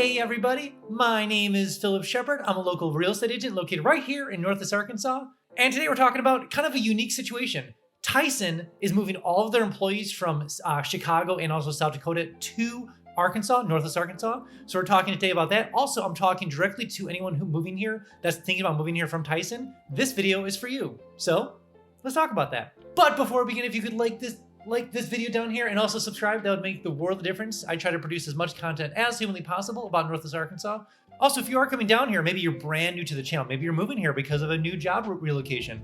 Hey everybody, my name is Phillip Shepard. I'm a local real estate agent located right here in Northwest Arkansas. And today we're talking about kind of a unique situation. Tyson is moving all of their employees from Chicago and also South Dakota to Arkansas, Northwest Arkansas. So we're talking today about that. Also, I'm talking directly to anyone who's moving here that's thinking about moving here from Tyson. This video is for you. So let's talk about that. But before we begin, if you could like this video down here and also subscribe, that would make the world of difference. I try to produce as much content as humanly possible about Northwest Arkansas. Also, if you are coming down here, maybe you're brand new to the channel, maybe you're moving here because of a new job relocation,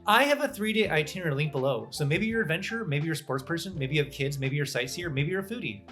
I have a 3-day itinerary link below. So maybe you're an adventurer, maybe you're a sports person, maybe you have kids, maybe you're a sightseer, maybe you're a foodie.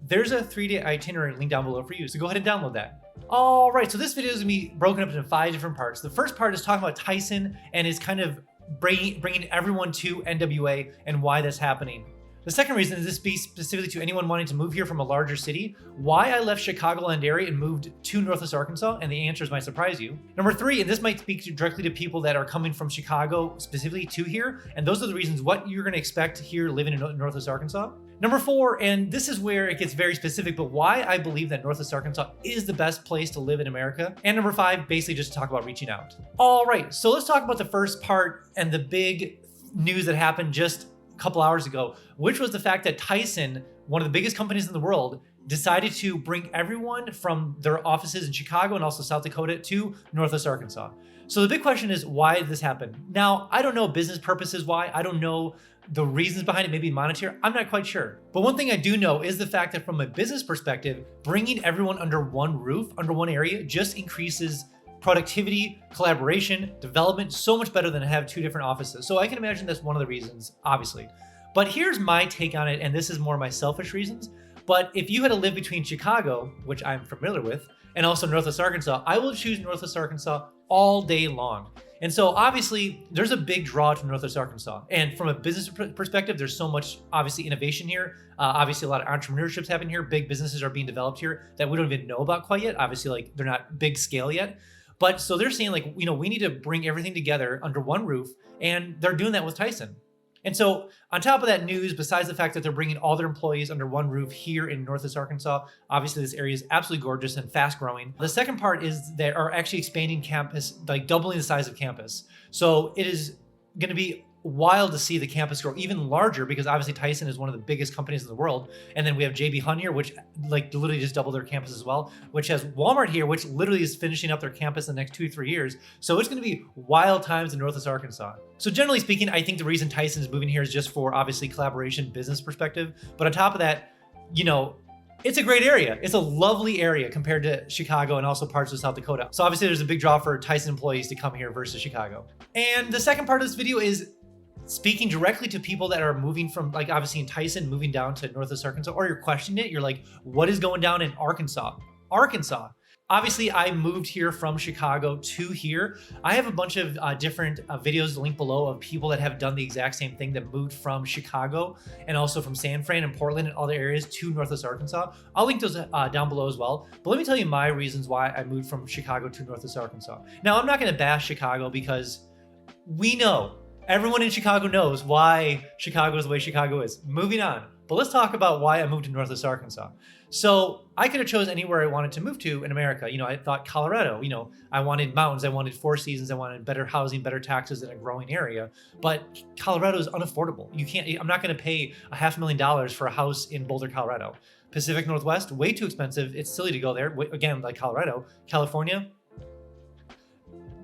There's a 3-day itinerary link down below for you, so go ahead and download that. All right, so this video is gonna be broken up into 5 different parts. The first part is talking about Tyson and is kind of bringing everyone to NWA and why that's happening. The second reason is this speaks specifically to anyone wanting to move here from a larger city, why I left Chicagoland area and moved to Northwest Arkansas, and the answers might surprise you. Number 3, and this might speak directly to people that are coming from Chicago specifically to here, and those are the reasons what you're gonna expect here living in Northwest Arkansas. Number 4, and this is where it gets very specific, but why I believe that Northwest Arkansas is the best place to live in America. And number 5, basically just to talk about reaching out. All right, so let's talk about the first part and the big news that happened just a couple hours ago, which was the fact that Tyson, one of the biggest companies in the world, decided to bring everyone from their offices in Chicago and also South Dakota to Northwest Arkansas. So the big question is, why did this happen? Now, I don't know business purposes why. I don't know the reasons behind it, maybe monetary. I'm not quite sure. But one thing I do know is the fact that from a business perspective, bringing everyone under one roof, under one area, just increases productivity, collaboration, development, so much better than to have 2 different offices. So I can imagine that's one of the reasons, obviously. But here's my take on it, and this is more my selfish reasons. But if you had to live between Chicago, which I'm familiar with, and also Northwest Arkansas, I will choose Northwest Arkansas all day long. And so obviously there's a big draw to Northwest Arkansas. And from a business perspective, there's so much obviously innovation here. Obviously a lot of entrepreneurships happen here. Big businesses are being developed here that we don't even know about quite yet. Obviously, like, they're not big scale yet. But so they're saying, like, you know, we need to bring everything together under one roof, and they're doing that with Tyson. And so on top of that news, besides the fact that they're bringing all their employees under one roof here in Northwest Arkansas, obviously this area is absolutely gorgeous and fast growing. The second part is they are actually expanding campus, like doubling the size of campus. So it is going to be wild to see the campus grow even larger, because obviously Tyson is one of the biggest companies in the world. And then we have JB Hunt here, which like literally just doubled their campus as well, which has Walmart here, which literally is finishing up their campus in the next 2-3 years. So it's going to be wild times in Northwest Arkansas. So generally speaking, I think the reason Tyson is moving here is just for obviously collaboration, business perspective. But on top of that, you know, it's a great area. It's a lovely area compared to Chicago and also parts of South Dakota. So obviously there's a big draw for Tyson employees to come here versus Chicago. And the second part of this video is speaking directly to people that are moving from, like, obviously in Tyson, moving down to Northwest Arkansas, or you're questioning it. You're like, what is going down in Arkansas? Obviously, I moved here from Chicago to here. I have a bunch of different videos linked below of people that have done the exact same thing, that moved from Chicago and also from San Fran and Portland and other areas to Northwest Arkansas. I'll link those down below as well. But let me tell you my reasons why I moved from Chicago to Northwest Arkansas. Now, I'm not going to bash Chicago, because we know, everyone in Chicago knows why Chicago is the way Chicago is. Moving on. But let's talk about why I moved to Northwest Arkansas. So I could have chose anywhere I wanted to move to in America. You know, I thought Colorado, you know, I wanted mountains, I wanted 4 seasons, I wanted better housing, better taxes in a growing area. But Colorado is unaffordable. I'm not going to pay $500,000 for a house in Boulder, Colorado. Pacific Northwest, way too expensive. It's silly to go there. Again, like Colorado. California,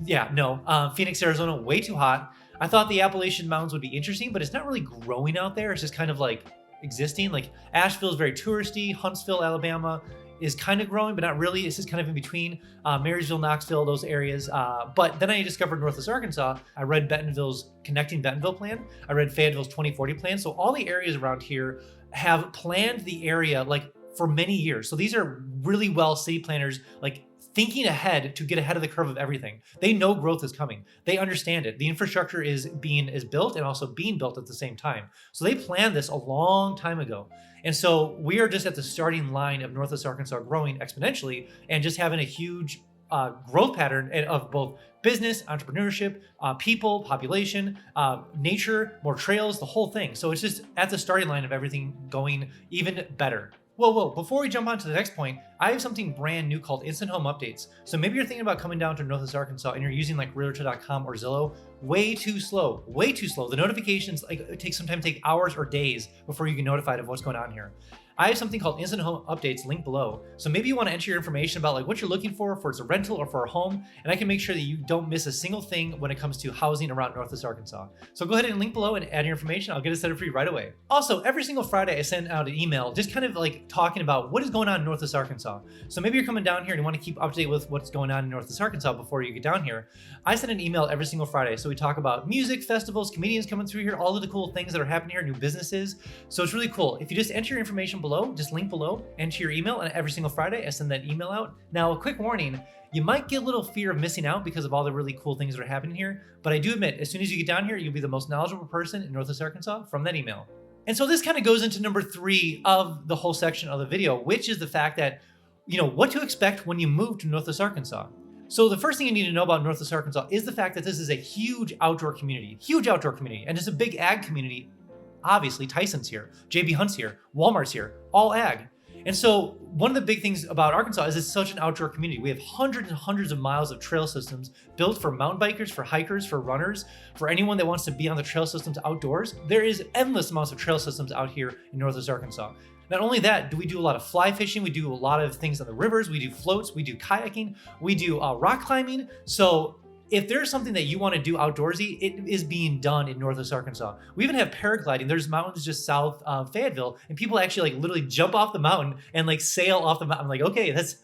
yeah, no. Phoenix, Arizona, way too hot. I thought the Appalachian Mountains would be interesting, but it's not really growing out there. It's just kind of like existing. Like Asheville is very touristy. Huntsville, Alabama is kind of growing, but not really. It's just kind of in between. Marysville, Knoxville, those areas. But then I discovered Northwest Arkansas. I read Bentonville's Connecting Bentonville plan. I read Fayetteville's 2040 plan. So all the areas around here have planned the area like for many years. So these are really well city planners, like thinking ahead to get ahead of the curve of everything. They know growth is coming. They understand it. The infrastructure is built and also being built at the same time. So they planned this a long time ago. And so we are just at the starting line of Northwest Arkansas growing exponentially and just having a huge growth pattern of both business, entrepreneurship, people, population, nature, more trails, the whole thing. So it's just at the starting line of everything going even better. Whoa, before we jump on to the next point, I have something brand new called Instant Home Updates. So maybe you're thinking about coming down to Northwest Arkansas and you're using like Realtor.com or Zillow. Way too slow. The notifications sometimes take hours or days before you get notified of what's going on here. I have something called Instant Home Updates linked below. So maybe you want to enter your information about like what you're looking for it's a rental or for a home, and I can make sure that you don't miss a single thing when it comes to housing around Northwest Arkansas. So go ahead and link below and add your information. I'll get it set up for you right away. Also, every single Friday I send out an email just kind of like talking about what is going on in Northwest Arkansas. So maybe you're coming down here and you want to keep up to date with what's going on in Northwest Arkansas before you get down here. I send an email every single Friday. So we talk about music, festivals, comedians coming through here, all of the cool things that are happening here, new businesses. So it's really cool. If you just enter your information below, just link below, enter your email, and every single Friday I send that email out. Now, a quick warning, you might get a little fear of missing out because of all the really cool things that are happening here, but I do admit, as soon as you get down here, you'll be the most knowledgeable person in Northwest Arkansas from that email. And so this kind of goes into number 3 of the whole section of the video, which is the fact that, what to expect when you move to Northwest Arkansas. So the first thing you need to know about Northwest Arkansas is the fact that this is a huge outdoor community, and it's a big ag community. Obviously, Tyson's here, JB Hunt's here, Walmart's here, all ag. And so one of the big things about Arkansas is it's such an outdoor community. We have hundreds and hundreds of miles of trail systems built for mountain bikers, for hikers, for runners, for anyone that wants to be on the trail systems outdoors. There is endless amounts of trail systems out here in Northwest Arkansas. Not only that, do we do a lot of fly fishing, we do a lot of things on the rivers, we do floats, we do kayaking, we do rock climbing. So if there's something that you want to do outdoorsy, it is being done in Northwest Arkansas. We even have paragliding. There's mountains just south of Fayetteville, and people actually like literally jump off the mountain and like sail off the mountain. I'm like, okay, that's,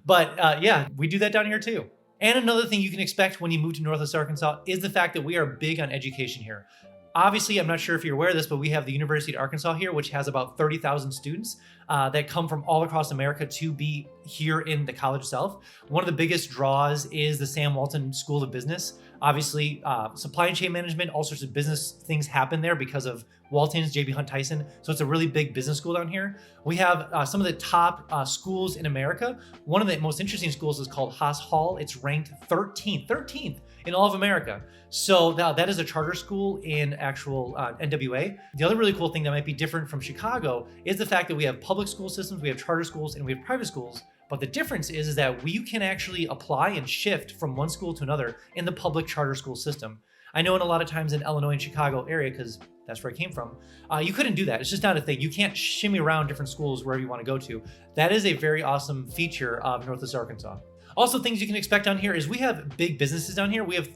but yeah, we do that down here too. And another thing you can expect when you move to Northwest Arkansas is the fact that we are big on education here. Obviously, I'm not sure if you're aware of this, but we have the University of Arkansas here, which has about 30,000 students that come from all across America to be here in the college itself. One of the biggest draws is the Sam Walton School of Business. Obviously, supply chain management, all sorts of business things happen there because of Walton's, JB Hunt, Tyson. So it's a really big business school down here. We have some of the top schools in America. One of the most interesting schools is called Haas Hall. It's ranked 13th in all of America. So that is a charter school in actual NWA. The other really cool thing that might be different from Chicago is the fact that we have public school systems, we have charter schools, and we have private schools. But the difference is that you can actually apply and shift from one school to another in the public charter school system. I know in a lot of times in Illinois and Chicago area, because that's where I came from, you couldn't do that. It's just not a thing. You can't shimmy around different schools wherever you want to go to. That is a very awesome feature of Northwest Arkansas. Also, things you can expect down here is we have big businesses down here. We have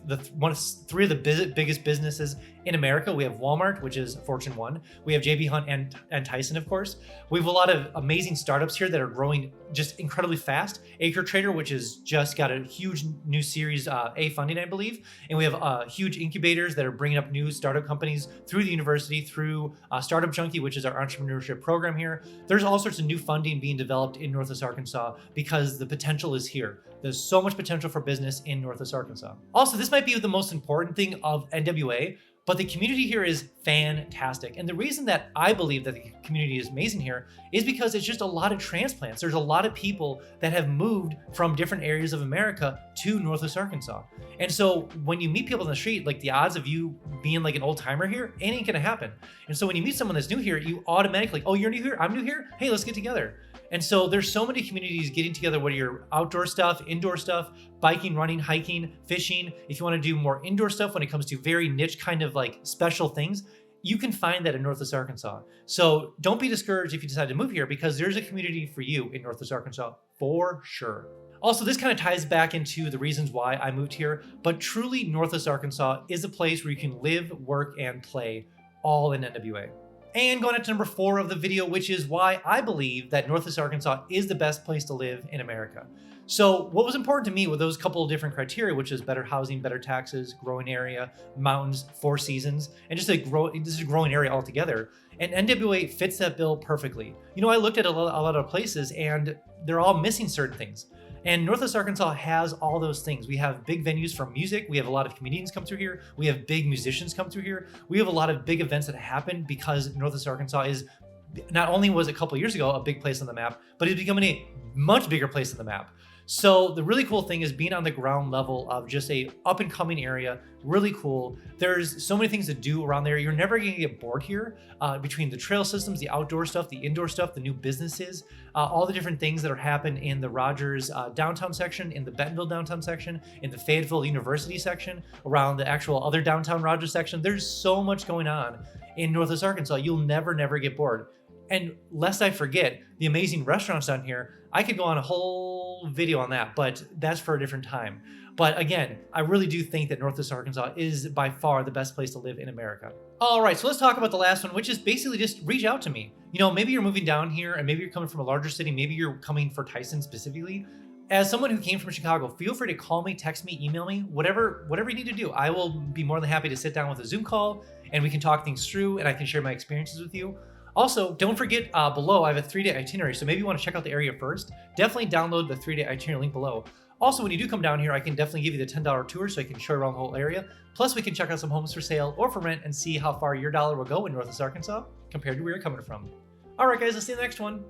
three of the biggest businesses in America. We have Walmart, which is Fortune 1. We have JB Hunt and Tyson, of course. We have a lot of amazing startups here that are growing just incredibly fast. Acre Trader, which has just got a huge new Series A funding, I believe. And we have huge incubators that are bringing up new startup companies through the university, through Startup Junkie, which is our entrepreneurship program here. There's all sorts of new funding being developed in Northwest Arkansas because the potential is here. There's so much potential for business in Northwest Arkansas. Also, this might be the most important thing of NWA, but the community here is fantastic. And the reason that I believe that the community is amazing here is because it's just a lot of transplants. There's a lot of people that have moved from different areas of America to Northwest Arkansas. And so when you meet people on the street, like the odds of you being like an old timer here, it ain't gonna happen. And so when you meet someone that's new here, you automatically, oh, you're new here, I'm new here, hey, let's get together. And so there's so many communities getting together, whether you're outdoor stuff, indoor stuff, biking, running, hiking, fishing. If you want to do more indoor stuff when it comes to very niche kind of like special things, you can find that in Northwest Arkansas. So don't be discouraged if you decide to move here because there's a community for you in Northwest Arkansas for sure. Also, this kind of ties back into the reasons why I moved here, but truly Northwest Arkansas is a place where you can live, work, and play all in NWA. And going on to number 4 of the video, which is why I believe that Northwest Arkansas is the best place to live in America. So what was important to me were those couple of different criteria, which is better housing, better taxes, growing area, mountains, 4 seasons, and just this is a growing area altogether. And NWA fits that bill perfectly. You know, I looked at a lot of places and they're all missing certain things. And Northwest Arkansas has all those things. We have big venues from music. We have a lot of comedians come through here. We have big musicians come through here. We have a lot of big events that happen because Northwest Arkansas is, not only was it a couple of years ago a big place on the map, but it's becoming a much bigger place on the map. So the really cool thing is being on the ground level of just a up and coming area. Really cool. There's so many things to do around there. You're never going to get bored here between the trail systems, the outdoor stuff, the indoor stuff, the new businesses, all the different things that are happening in the Rogers downtown section, in the Bentonville downtown section, in the Fayetteville University section, around the actual other downtown Rogers section. There's so much going on in Northwest Arkansas. You'll never get bored. And lest I forget, the amazing restaurants down here, I could go on a whole video on that, but that's for a different time. But again, I really do think that Northwest Arkansas is by far the best place to live in America. All right, so let's talk about the last one, which is basically just reach out to me. You know, maybe you're moving down here and maybe you're coming from a larger city. Maybe you're coming for Tyson specifically. As someone who came from Chicago, feel free to call me, text me, email me, whatever you need to do. I will be more than happy to sit down with a Zoom call and we can talk things through and I can share my experiences with you. Also, don't forget below, I have a 3-day itinerary, so maybe you want to check out the area first. Definitely download the 3-day itinerary link below. Also, when you do come down here, I can definitely give you the $10 tour so I can show you around the whole area. Plus, we can check out some homes for sale or for rent and see how far your dollar will go in Northwest Arkansas compared to where you're coming from. All right, guys, I'll see you in the next one.